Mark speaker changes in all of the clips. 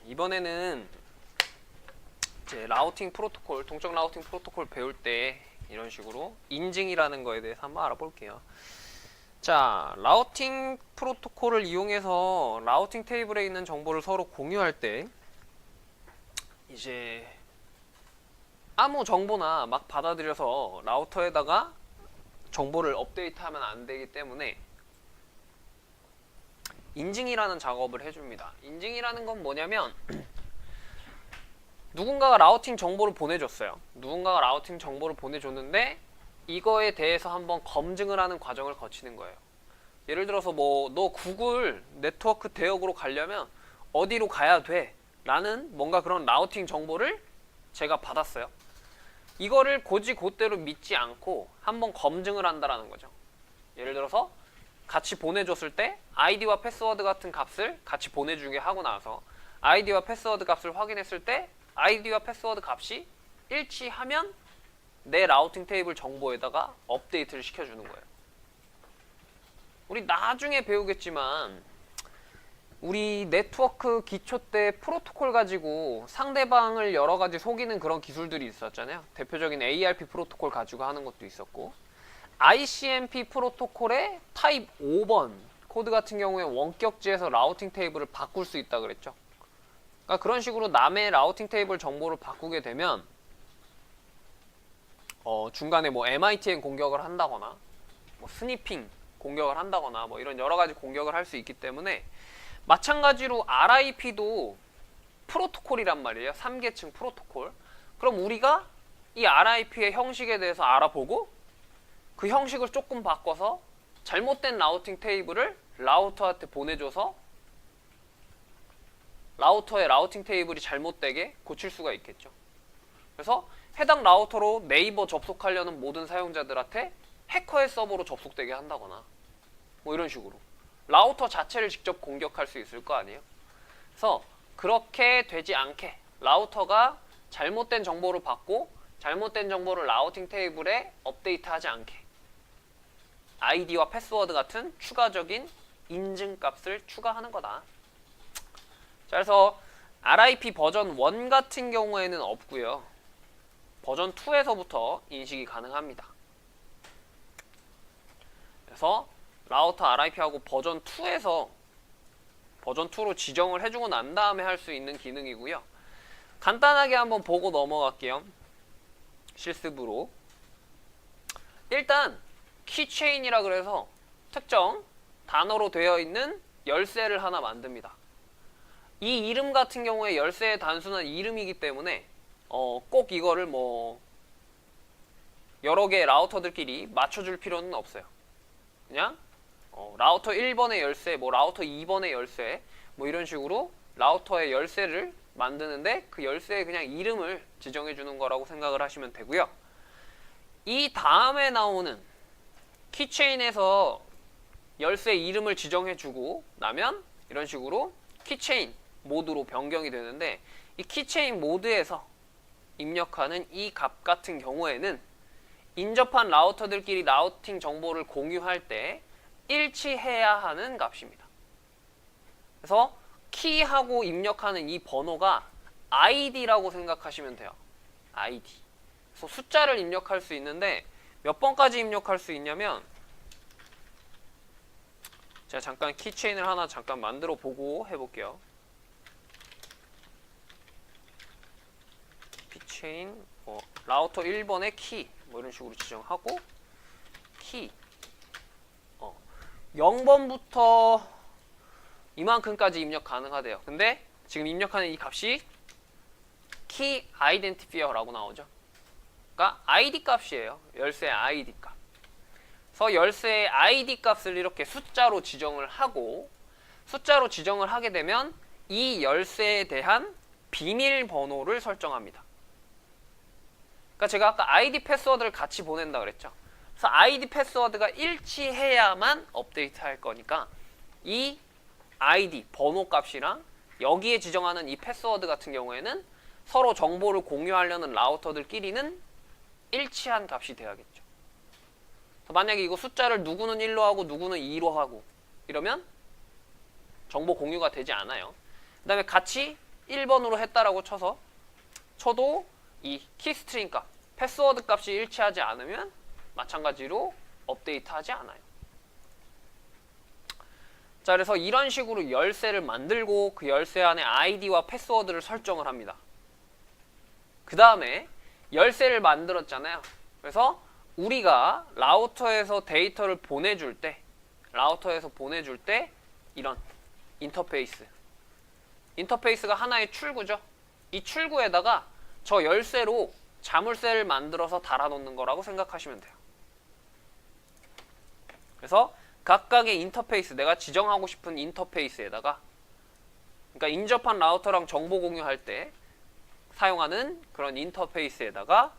Speaker 1: 이번에는 이제 라우팅 프로토콜, 동적 라우팅 프로토콜 배울 때 이런 식으로 인증이라는 거에 대해서 한번 알아볼게요. 자, 라우팅 프로토콜을 이용해서 라우팅 테이블에 있는 정보를 서로 공유할 때 이제 아무 정보나 막 받아들여서 라우터에다가 정보를 업데이트하면 안 되기 때문에 인증이라는 작업을 해줍니다. 인증이라는 건 뭐냐면 누군가가 라우팅 정보를 보내줬어요. 누군가가 라우팅 정보를 보내줬는데 이거에 대해서 한번 검증을 하는 과정을 거치는 거예요. 예를 들어서 뭐 너 구글 네트워크 대역으로 가려면 어디로 가야 돼? 라는 뭔가 그런 라우팅 정보를 제가 받았어요. 이거를 곧이곧대로 믿지 않고 한번 검증을 한다라는 거죠. 예를 들어서 같이 보내줬을 때 아이디와 패스워드 같은 값을 같이 보내주게 하고 나서 아이디와 패스워드 값을 확인했을 때 아이디와 패스워드 값이 일치하면 내 라우팅 테이블 정보에다가 업데이트를 시켜주는 거예요. 우리 나중에 배우겠지만 우리 네트워크 기초 때 프로토콜 가지고 상대방을 여러 가지 속이는 그런 기술들이 있었잖아요. 대표적인 ARP 프로토콜 가지고 하는 것도 있었고 ICMP 프로토콜의 타입 5번 코드 같은 경우에 원격지에서 라우팅 테이블을 바꿀 수 있다 그랬죠. 그러니까 그런 식으로 남의 라우팅 테이블 정보를 바꾸게 되면 중간에 뭐 MITN 공격을 한다거나 뭐 스니핑 공격을 한다거나 뭐 이런 여러 가지 공격을 할 수 있기 때문에 마찬가지로 RIP도 프로토콜이란 말이에요. 3계층 프로토콜. 그럼 우리가 이 RIP의 형식에 대해서 알아보고 그 형식을 조금 바꿔서 잘못된 라우팅 테이블을 라우터한테 보내줘서 라우터의 라우팅 테이블이 잘못되게 고칠 수가 있겠죠. 그래서 해당 라우터로 네이버 접속하려는 모든 사용자들한테 해커의 서버로 접속되게 한다거나 뭐 이런 식으로 라우터 자체를 직접 공격할 수 있을 거 아니에요. 그래서 그렇게 되지 않게 라우터가 잘못된 정보를 받고 잘못된 정보를 라우팅 테이블에 업데이트하지 않게 아이디와 패스워드 같은 추가적인 인증값을 추가하는 거다. 자, 그래서 RIP 버전 1 같은 경우에는 없고요. 버전 2에서부터 인식이 가능합니다. 그래서 라우터 RIP하고 버전 2에서 버전 2로 지정을 해주고 난 다음에 할 수 있는 기능이고요. 간단하게 한번 보고 넘어갈게요. 실습으로. 일단 키체인이라 그래서 특정 단어로 되어 있는 열쇠를 하나 만듭니다. 이 이름 같은 경우에 열쇠의 단순한 이름이기 때문에 꼭 이거를 뭐 여러 개의 라우터들끼리 맞춰줄 필요는 없어요. 그냥 라우터 1번의 열쇠, 뭐 라우터 2번의 열쇠 뭐 이런 식으로 라우터의 열쇠를 만드는데 그 열쇠의 그냥 이름을 지정해 주는 거라고 생각을 하시면 되고요. 이 다음에 나오는 키체인에서 열쇠 이름을 지정해 주고 나면 이런 식으로 키체인 모드로 변경이 되는데 이 키체인 모드에서 입력하는 이 값 같은 경우에는 인접한 라우터들끼리 라우팅 정보를 공유할 때 일치해야 하는 값입니다. 그래서 키하고 입력하는 이 번호가 ID라고 생각하시면 돼요. ID. 그래서 숫자를 입력할 수 있는데 몇 번까지 입력할 수 있냐면 제가 잠깐 키체인을 하나 잠깐 만들어 보고 해볼게요. 키체인 라우터 1번의 키 뭐 이런 식으로 지정하고 키 0번부터 이만큼까지 입력 가능하대요. 근데 지금 입력하는 이 값이 키 아이덴티피어라고 나오죠. 그러니까 ID 값이에요. 열쇠의 ID 값. 그래서 열쇠의 ID 값을 이렇게 숫자로 지정을 하고 숫자로 지정을 하게 되면 이 열쇠에 대한 비밀번호를 설정합니다. 그러니까 제가 아까 ID 패스워드를 같이 보낸다 그랬죠. 그래서 ID 패스워드가 일치해야만 업데이트 할 거니까 이 ID 번호 값이랑 여기에 지정하는 이 패스워드 같은 경우에는 서로 정보를 공유하려는 라우터들끼리는 일치한 값이 돼야겠죠. 만약에 이거 숫자를 누구는 1로 하고 누구는 2로 하고 이러면 정보 공유가 되지 않아요. 그 다음에 같이 1번으로 했다라고 쳐도 이 키스트링 값, 패스워드 값이 일치하지 않으면 마찬가지로 업데이트하지 않아요. 자, 그래서 이런 식으로 열쇠를 만들고 그 열쇠 안에 아이디와 패스워드를 설정을 합니다. 그 다음에 열쇠를 만들었잖아요. 그래서 우리가 라우터에서 데이터를 보내줄 때 이런 인터페이스가 하나의 출구죠. 이 출구에다가 저 열쇠로 자물쇠를 만들어서 달아놓는 거라고 생각하시면 돼요. 그래서 각각의 인터페이스, 내가 지정하고 싶은 인터페이스에다가, 그러니까 인접한 라우터랑 정보 공유할 때 사용하는 그런 인터페이스에다가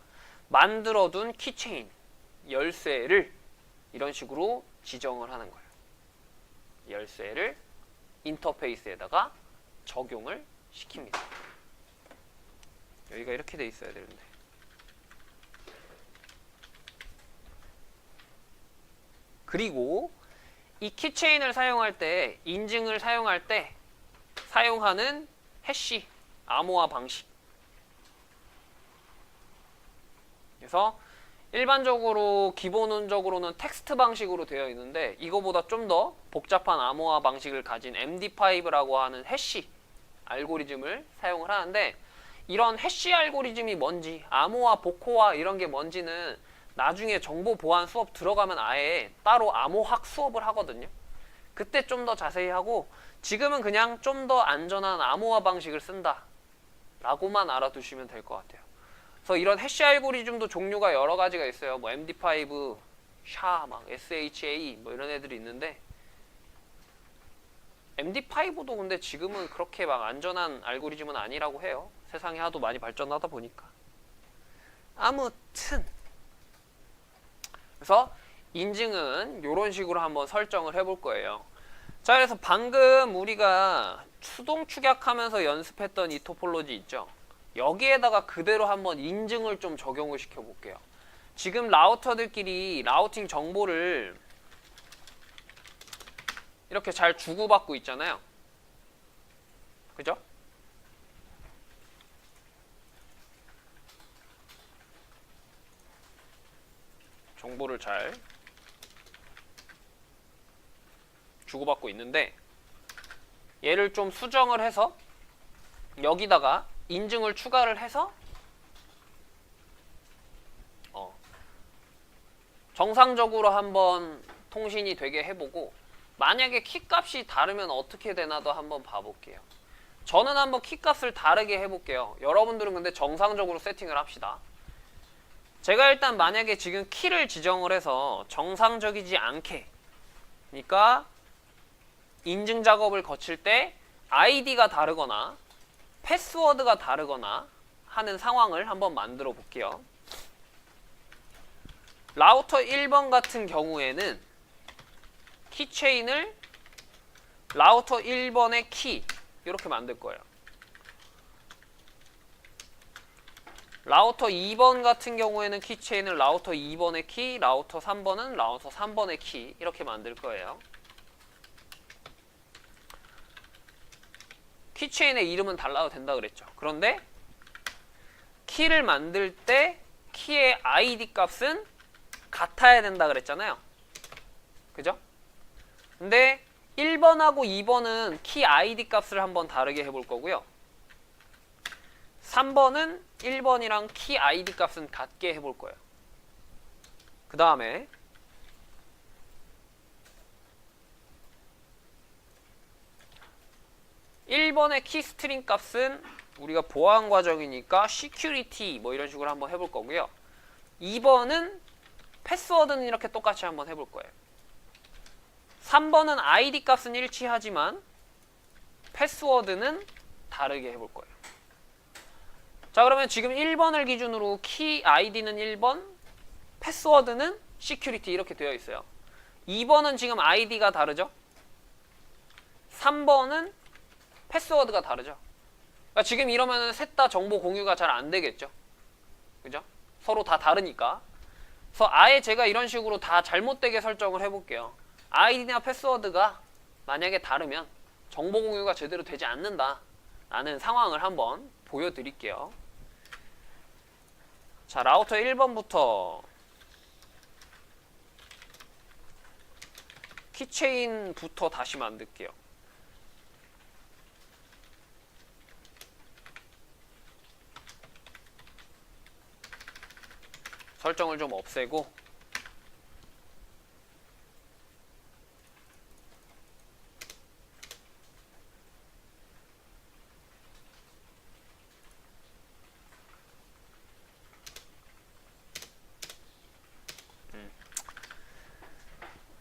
Speaker 1: 만들어둔 키체인, 열쇠를 이런 식으로 지정을 하는 거예요. 열쇠를 인터페이스에다가 적용을 시킵니다. 여기가 이렇게 돼 있어야 되는데. 그리고 이 키체인을 사용할 때, 인증을 사용할 때 사용하는 해시, 암호화 방식. 그래서 일반적으로 기본적으로는 텍스트 방식으로 되어 있는데 이거보다 좀 더 복잡한 암호화 방식을 가진 MD5라고 하는 해시 알고리즘을 사용을 하는데, 이런 해시 알고리즘이 뭔지, 암호화, 복호화 이런 게 뭔지는 나중에 정보 보안 수업 들어가면 아예 따로 암호학 수업을 하거든요. 그때 좀 더 자세히 하고, 지금은 그냥 좀 더 안전한 암호화 방식을 쓴다 라고만 알아두시면 될 것 같아요. 그래서 이런 해시 알고리즘도 종류가 여러 가지가 있어요. 뭐 MD5, SHA, 막 SHA 뭐 이런 애들이 있는데, MD5도 근데 지금은 그렇게 막 안전한 알고리즘은 아니라고 해요. 세상이 하도 많이 발전하다 보니까. 아무튼 그래서 인증은 이런 식으로 한번 설정을 해볼 거예요. 자, 그래서 방금 우리가 수동 축약하면서 연습했던 이 토폴로지 있죠. 여기에다가 그대로 한번 인증을 좀 적용을 시켜 볼게요. 지금 라우터들끼리 라우팅 정보를 이렇게 잘 주고받고 있잖아요. 그죠? 정보를 잘 주고받고 있는데, 얘를 좀 수정을 해서 여기다가 인증을 추가를 해서 정상적으로 한번 통신이 되게 해보고, 만약에 키값이 다르면 어떻게 되나도 한번 봐볼게요. 저는 한번 키값을 다르게 해볼게요. 여러분들은 근데 정상적으로 세팅을 합시다. 제가 일단 만약에 지금 키를 지정을 해서 정상적이지 않게, 그러니까 인증 작업을 거칠 때 아이디가 다르거나 패스워드가 다르거나 하는 상황을 한번 만들어 볼게요. 라우터 1번 같은 경우에는 키체인을 라우터 1번의 키 이렇게 만들 거예요. 라우터 2번 같은 경우에는 키체인을 라우터 2번의 키, 라우터 3번은 라우터 3번의 키 이렇게 만들 거예요. 키체인의 이름은 달라도 된다 그랬죠. 그런데 키를 만들 때 키의 ID 값은 같아야 된다 그랬잖아요. 그죠? 근데 1번하고 2번은 키 ID 값을 한번 다르게 해볼 거고요. 3번은 1번이랑 키 ID 값은 같게 해볼 거예요. 그 다음에 1번의 키 스트링 값은 우리가 보안 과정이니까 security 뭐 이런 식으로 한번 해볼 거고요. 2번은 패스워드는 이렇게 똑같이 한번 해볼 거예요. 3번은 ID 값은 일치하지만 패스워드는 다르게 해볼 거예요. 자, 그러면 지금 1번을 기준으로 키 ID는 1번, 패스워드는 security 이렇게 되어 있어요. 2번은 지금 ID가 다르죠? 3번은 패스워드가 다르죠? 그러니까 지금 이러면 셋 다 정보 공유가 잘 안 되겠죠? 그죠? 서로 다 다르니까. 그래서 아예 제가 이런 식으로 다 잘못되게 설정을 해볼게요. 아이디나 패스워드가 만약에 다르면 정보 공유가 제대로 되지 않는다. 라는 상황을 한번 보여드릴게요. 자, 라우터 1번부터 키체인부터 다시 만들게요. 설정을 좀 없애고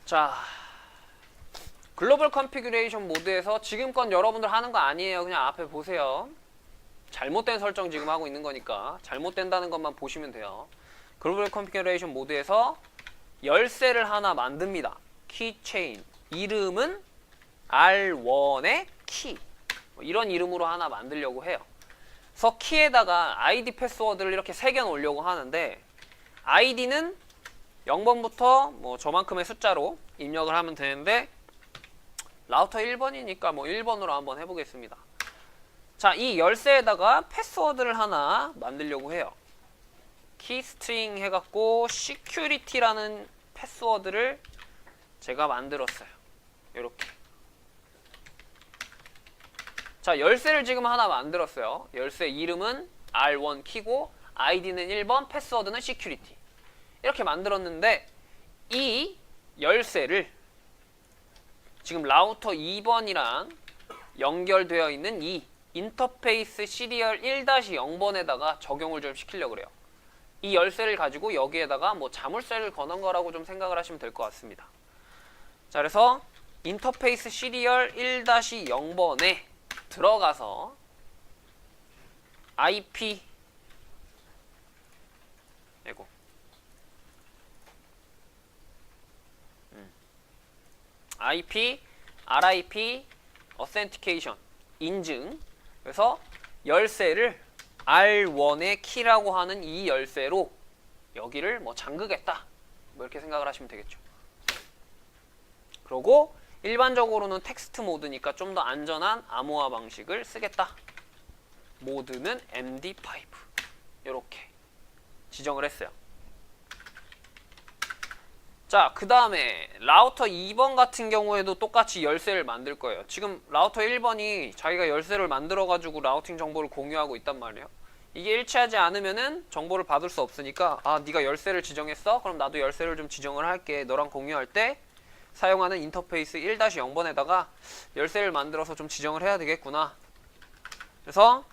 Speaker 1: 자, 글로벌 컨피규레이션 모드에서 지금껏 여러분들 하는 거 아니에요. 그냥 앞에 보세요. 잘못된 설정 지금 하고 있는 거니까 잘못된다는 것만 보시면 돼요. 글로벌 컨피규레이션 모드에서 열쇠를 하나 만듭니다. 키체인. 이름은 R1의 키. 이런 이름으로 하나 만들려고 해요. 그래서 키에다가 아이디 패스워드를 이렇게 새겨 놓으려고 하는데 아이디는 0번부터 뭐 저만큼의 숫자로 입력을 하면 되는데 라우터 1번이니까 뭐 1번으로 한번 해보겠습니다. 자, 이 열쇠에다가 패스워드를 하나 만들려고 해요. 키스트링 해갖고 security라는 패스워드를 제가 만들었어요. 이렇게. 자, 열쇠를 지금 하나 만들었어요. 열쇠 이름은 R1 키고 아이디는 1번, 패스워드는 security. 이렇게 만들었는데 이 열쇠를 지금 라우터 2번이랑 연결되어 있는 이 인터페이스 시리얼 1-0번에다가 적용을 좀 시키려고 그래요. 이 열쇠를 가지고 여기에다가 뭐 자물쇠를 거는 거라고 좀 생각을 하시면 될 것 같습니다. 자, 그래서 인터페이스 시리얼 1-0번에 들어가서 IP RIP, Authentication, 인증. 그래서 열쇠를 R1의 키라고 하는 이 열쇠로 여기를 뭐 잠그겠다. 뭐 이렇게 생각을 하시면 되겠죠. 그리고 일반적으로는 텍스트 모드니까 좀 더 안전한 암호화 방식을 쓰겠다. 모드는 MD5. 이렇게 지정을 했어요. 자, 그 다음에 라우터 2번 같은 경우에도 똑같이 열쇠를 만들 거예요. 지금 라우터 1번이 자기가 열쇠를 만들어가지고 라우팅 정보를 공유하고 있단 말이에요. 이게 일치하지 않으면은 정보를 받을 수 없으니까 아, 네가 열쇠를 지정했어? 그럼 나도 열쇠를 좀 지정을 할게. 너랑 공유할 때 사용하는 인터페이스 1-0번에다가 열쇠를 만들어서 좀 지정을 해야 되겠구나. 그래서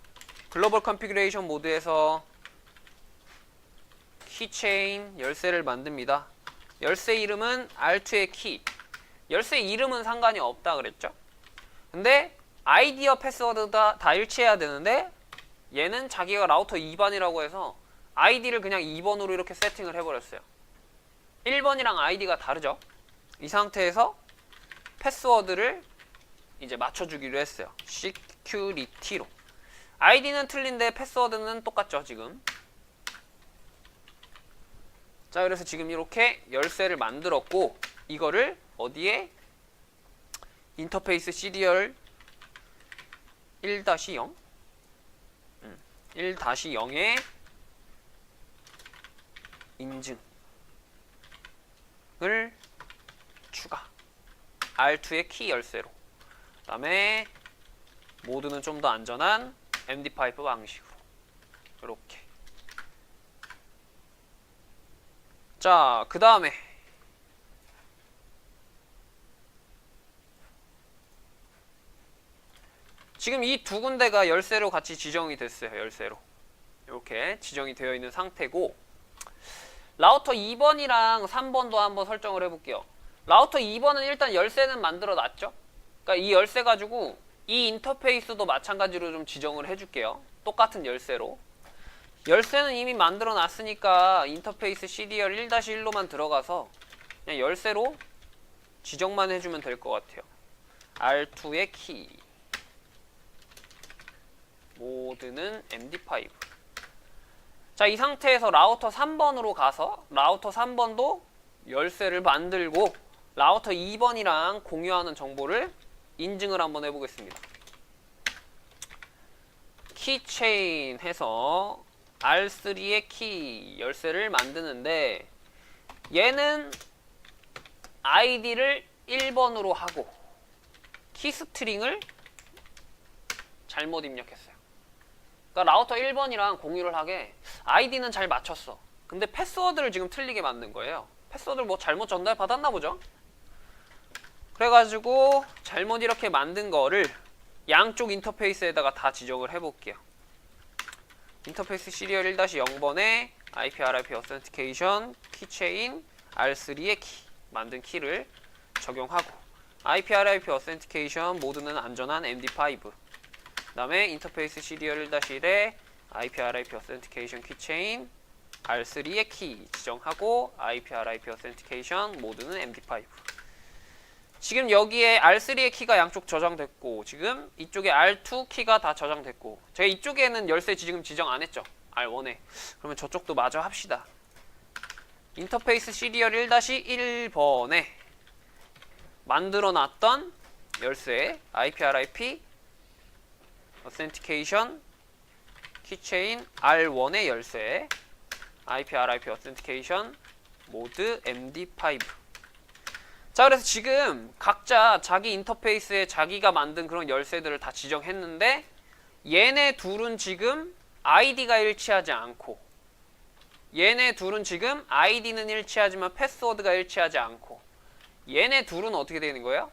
Speaker 1: 글로벌 컨피규레이션 모드에서 키체인 열쇠를 만듭니다. 열쇠 이름은 R2의 키. 열쇠 이름은 상관이 없다 그랬죠? 근데 아이디와 패스워드가 다 일치해야 되는데 얘는 자기가 라우터 2번이라고 해서 아이디를 그냥 2번으로 이렇게 세팅을 해버렸어요. 1번이랑 아이디가 다르죠? 이 상태에서 패스워드를 이제 맞춰주기로 했어요. security로. 아이디는 틀린데 패스워드는 똑같죠, 지금. 자, 그래서 지금 이렇게 열쇠를 만들었고 이거를 어디에? 인터페이스 시리얼 1-0 1-0에 인증을 추가. R2의 키 열쇠로. 그 다음에 모드는 좀 더 안전한 MD5 방식으로. 이렇게. 자, 그 다음에 지금 이 두 군데가 열쇠로 같이 지정이 됐어요. 열쇠로 이렇게 지정이 되어 있는 상태고 라우터 2번이랑 3번도 한번 설정을 해볼게요. 라우터 2번은 일단 열쇠는 만들어 놨죠. 그러니까 이 열쇠 가지고 이 인터페이스도 마찬가지로 좀 지정을 해줄게요. 똑같은 열쇠로. 열쇠는 이미 만들어 놨으니까 인터페이스 시리얼 1-1로만 들어가서 그냥 열쇠로 지정만 해주면 될 것 같아요. R2의 키. 모드는 MD5. 자, 이 상태에서 라우터 3번으로 가서 라우터 3번도 열쇠를 만들고 라우터 2번이랑 공유하는 정보를 인증을 한번 해보겠습니다. 키체인 해서 R3의 키 열쇠를 만드는데 얘는 아이디를 1번으로 하고 키 스트링을 잘못 입력했어요. 그러니까 라우터 1번이랑 공유를 하게 아이디는 잘 맞췄어. 근데 패스워드를 지금 틀리게 만든 거예요. 패스워드를 뭐 잘못 전달 받았나 보죠. 그래가지고 잘못 이렇게 만든 거를 양쪽 인터페이스에다가 다 지정을 해볼게요. 인터페이스 시리얼 1-0번에 IP/RIP 어센티케이션 키체인 R3의 키 만든 키를 적용하고 IP/RIP 어센티케이션 모드는 안전한 MD5 그 다음에 인터페이스 시리얼 1-1에 IP/RIP 어센티케이션 키체인 R3의 키 지정하고 IP/RIP 어센티케이션 모드는 MD5 지금 여기에 R3의 키가 양쪽 저장됐고 지금 이쪽에 R2 키가 다 저장됐고 제가 이쪽에는 열쇠 지금 지정 안 했죠. R1에 그러면 저쪽도 마저 합시다. 인터페이스 시리얼 1-1번에 만들어놨던 열쇠 IP/RIP 어센티케이션 키체인 R1의 열쇠 IP/RIP 어센티케이션 모드 MD5 자 그래서 지금 각자 자기 인터페이스에 자기가 만든 그런 열쇠들을 다 지정했는데 얘네 둘은 지금 아이디가 일치하지 않고 얘네 둘은 지금 아이디는 일치하지만 패스워드가 일치하지 않고 얘네 둘은 어떻게 되는 거예요?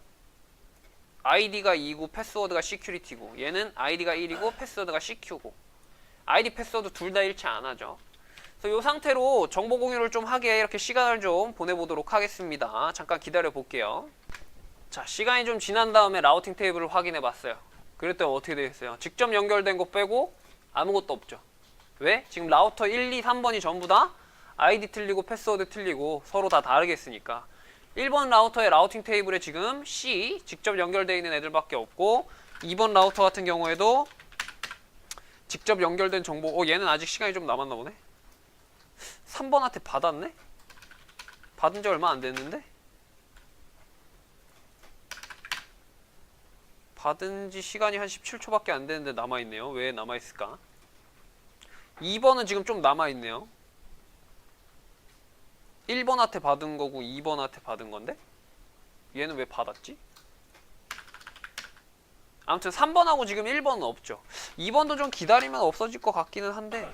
Speaker 1: 아이디가 2고 패스워드가 시큐리티고 얘는 아이디가 1이고 패스워드가 CQ고 아이디 패스워드 둘 다 일치 안 하죠. 그래서 이 상태로 정보 공유를 좀 하게 이렇게 시간을 좀 보내보도록 하겠습니다. 잠깐 기다려 볼게요. 자, 시간이 좀 지난 다음에 라우팅 테이블을 확인해 봤어요. 그랬더니 어떻게 되겠어요? 직접 연결된 거 빼고 아무것도 없죠. 왜? 지금 라우터 1, 2, 3번이 전부 다 아이디 틀리고 패스워드 틀리고 서로 다 다르게 쓰니까 1번 라우터의 라우팅 테이블에 지금 C 직접 연결되어 있는 애들밖에 없고 2번 라우터 같은 경우에도 직접 연결된 정보 얘는 아직 시간이 좀 남았나 보네. 3번한테 받았네? 받은 지 얼마 안 됐는데? 받은 지 시간이 한 17초밖에 안 됐는데 남아있네요. 왜 남아있을까? 2번은 지금 좀 남아있네요. 1번한테 받은 거고 2번한테 받은 건데? 얘는 왜 받았지? 아무튼 3번하고 지금 1번은 없죠. 2번도 좀 기다리면 없어질 것 같기는 한데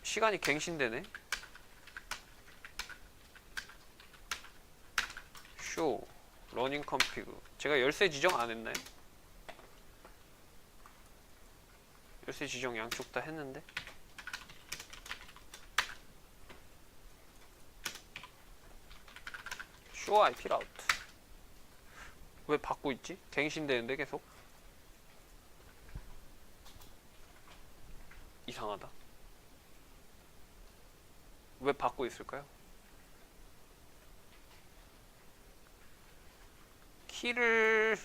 Speaker 1: 시간이 갱신되네. 쇼 러닝 컴피그 제가 열쇠 지정 안 했나요? 열쇠 지정 양쪽 다 했는데 쇼 IP 라우트 왜 받고 있지? 갱신되는데 계속 이상하다. 왜 받고 있을까요? 키를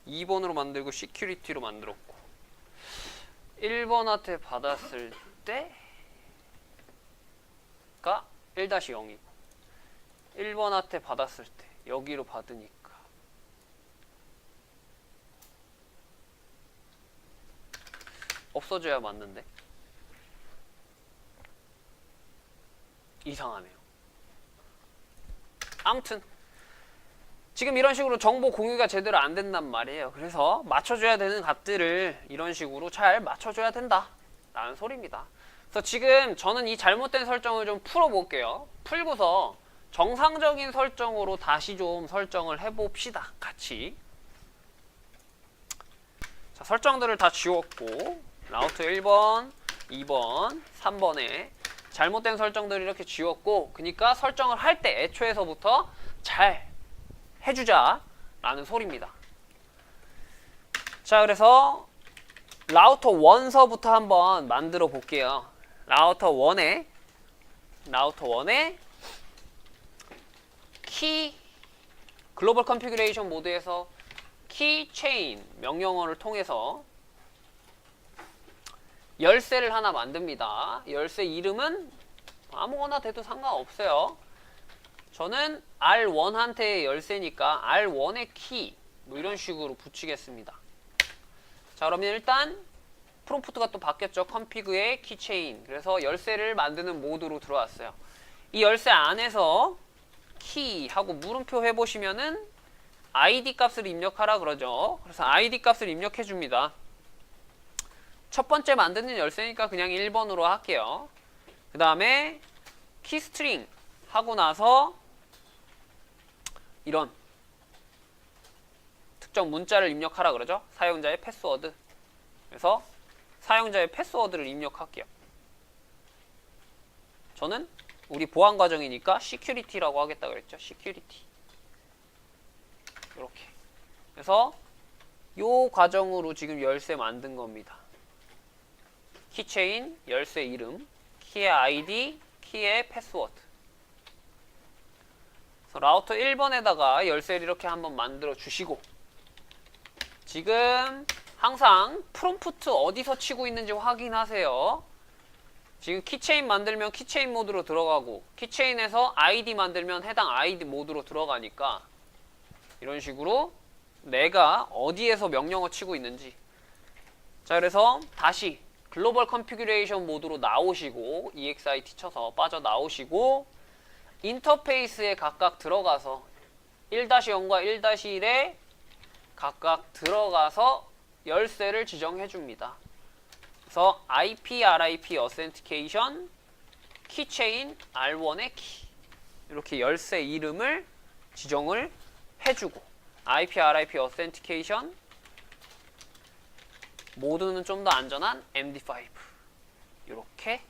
Speaker 1: 2번으로 만들고 시큐리티로 만들었고 1번한테 받았을 때가 1-0이고 1번한테 받았을 때 여기로 받으니까 없어져야 맞는데 이상하네요. 아무튼 지금 이런 식으로 정보 공유가 제대로 안 된단 말이에요. 그래서 맞춰줘야 되는 값들을 이런 식으로 잘 맞춰줘야 된다 라는 소리입니다. 그래서 지금 저는 이 잘못된 설정을 좀 풀어볼게요. 풀고서 정상적인 설정으로 다시 좀 설정을 해봅시다. 같이. 자, 설정들을 다 지웠고 라우터 1번, 2번, 3번에 잘못된 설정들을 이렇게 지웠고 그러니까 설정을 할 때 애초에서부터 잘 해주자 라는 소리입니다. 자, 그래서 라우터 1서부터 한번 만들어 볼게요. 라우터 1에 키 글로벌 컨피그레이션 모드에서 키체인 명령어를 통해서 열쇠를 하나 만듭니다. 열쇠 이름은 아무거나 돼도 상관없어요. 저는 R1한테의 열쇠니까 R1의 키 뭐 이런 식으로 붙이겠습니다. 자, 그러면 일단 프롬프트가 또 바뀌었죠. 컴피그의 키체인. 그래서 열쇠를 만드는 모드로 들어왔어요. 이 열쇠 안에서 키 하고 물음표 해보시면은 id 값을 입력하라 그러죠. 그래서 id 값을 입력해 줍니다. 첫 번째 만드는 열쇠니까 그냥 1번으로 할게요. 그 다음에 키스트링 하고 나서 이런 특정 문자를 입력하라 그러죠. 사용자의 패스워드. 그래서 사용자의 패스워드를 입력할게요. 저는 우리 보안 과정이니까 security라고 하겠다 그랬죠. security. 이렇게. 그래서 요 과정으로 지금 열쇠 만든 겁니다. 키체인, 열쇠 이름, 키의 아이디, 키의 패스워드. 그래서 라우터 1번에다가 열쇠를 이렇게 한번 만들어 주시고, 지금 항상 프롬프트 어디서 치고 있는지 확인하세요. 지금 키체인 만들면 키체인 모드로 들어가고, 키체인에서 아이디 만들면 해당 아이디 모드로 들어가니까 이런 식으로 내가 어디에서 명령어 치고 있는지. 자, 그래서 다시 글로벌 컨피규레이션 모드로 나오시고 EXIT 쳐서 빠져나오시고 인터페이스에 각각 들어가서 1-0과 1-1에 각각 들어가서 열쇠를 지정해 줍니다. 그래서 IP, RIP, Authentication, 키체인, R1의 키 이렇게 열쇠 이름을 지정을 해주고 IP, RIP, Authentication 모드는 좀 더 안전한 MD5 이렇게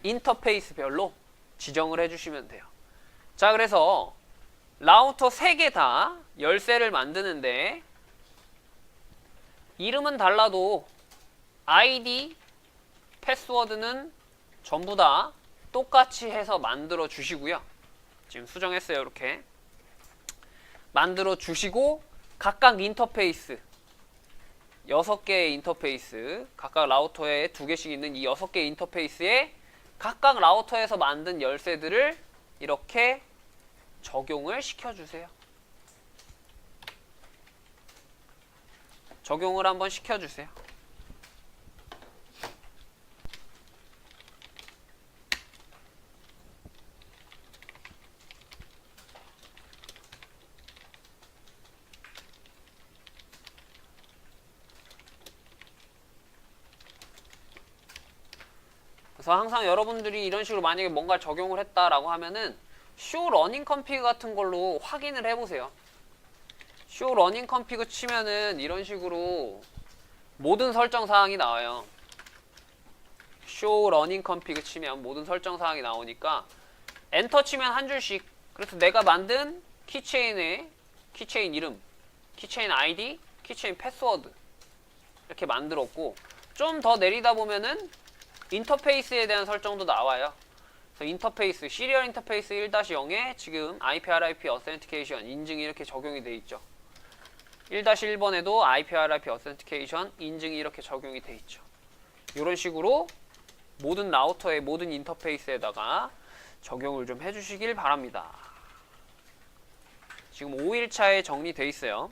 Speaker 1: 인터페이스별로 지정을 해주시면 돼요. 자, 그래서 라우터 3개 다 열쇠를 만드는데 이름은 달라도 아이디, 패스워드는 전부 다 똑같이 해서 만들어 주시고요. 지금 수정했어요. 이렇게 만들어 주시고 각각 인터페이스 6개의 인터페이스, 각각 라우터에 2개씩 있는 이 6개의 인터페이스에 각각 라우터에서 만든 열쇠들을 이렇게 적용을 시켜주세요. 적용을 한번 시켜주세요. 그래서 항상 여러분들이 이런 식으로 만약에 뭔가 적용을 했다라고 하면은 show running config 같은 걸로 확인을 해보세요. show running config 치면은 이런 식으로 모든 설정 사항이 나와요. show running config 치면 모든 설정 사항이 나오니까 엔터 치면 한 줄씩. 그래서 내가 만든 키체인의 키체인 이름, 키체인 아이디, 키체인 패스워드 이렇게 만들었고, 좀 더 내리다 보면은 인터페이스에 대한 설정도 나와요. 그래서 인터페이스, 시리얼 인터페이스 1-0에 지금 IP, RIP, Authentication 인증이 이렇게 적용이 돼 있죠. 1-1번에도 IP, RIP, Authentication 인증이 이렇게 적용이 돼 있죠. 이런 식으로 모든 라우터의 모든 인터페이스에다가 적용을 좀 해주시길 바랍니다. 지금 5일차에 정리돼 있어요.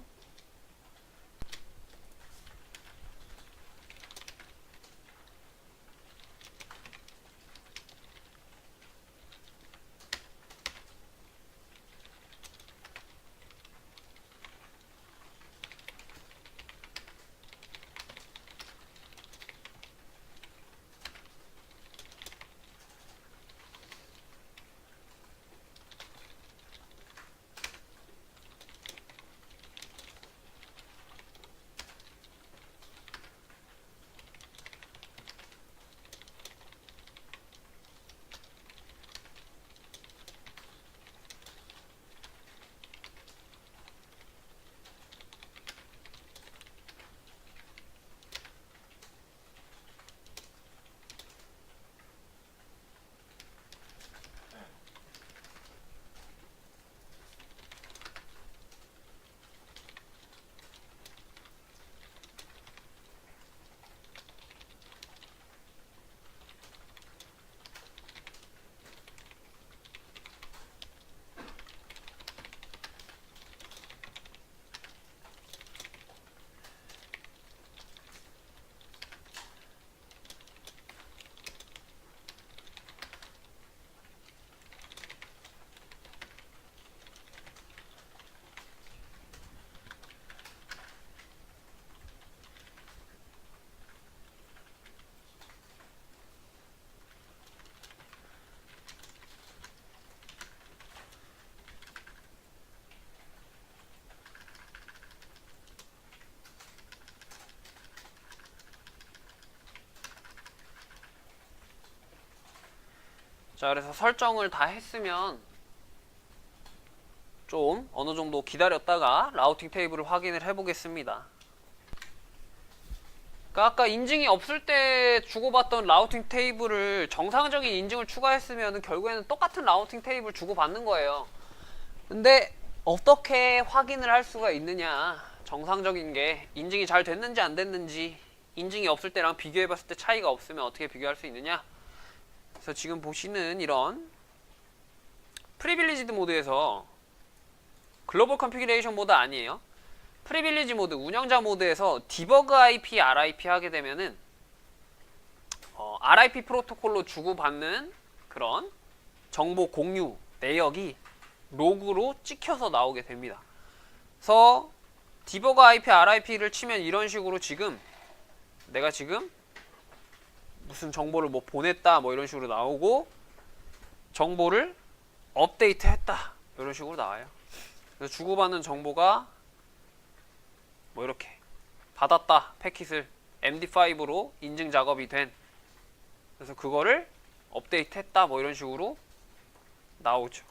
Speaker 1: 자, 그래서 설정을 다 했으면 좀 어느 정도 기다렸다가 라우팅 테이블을 확인을 해 보겠습니다. 그러니까 아까 인증이 없을 때 주고받던 라우팅 테이블을 정상적인 인증을 추가했으면 결국에는 똑같은 라우팅 테이블 주고받는 거예요. 근데 어떻게 확인을 할 수가 있느냐, 정상적인 게 인증이 잘 됐는지 안 됐는지 인증이 없을 때랑 비교해 봤을 때 차이가 없으면 어떻게 비교할 수 있느냐. 그래서 지금 보시는 이런 프리빌리지드 모드에서 글로벌 컨피그레이션 모드 아니에요. 프리빌리지 모드, 운영자 모드에서 디버그 IP, RIP 하게 되면은 RIP 프로토콜로 주고받는 그런 정보 공유 내역이 로그로 찍혀서 나오게 됩니다. 그래서 디버그 IP, RIP를 치면 이런 식으로 지금 내가 지금 무슨 정보를 뭐 보냈다 뭐 이런 식으로 나오고 정보를 업데이트 했다 이런 식으로 나와요. 그래서 주고받는 정보가 뭐 이렇게 받았다 패킷을 MD5로 인증 작업이 된, 그래서 그거를 업데이트 했다 뭐 이런 식으로 나오죠.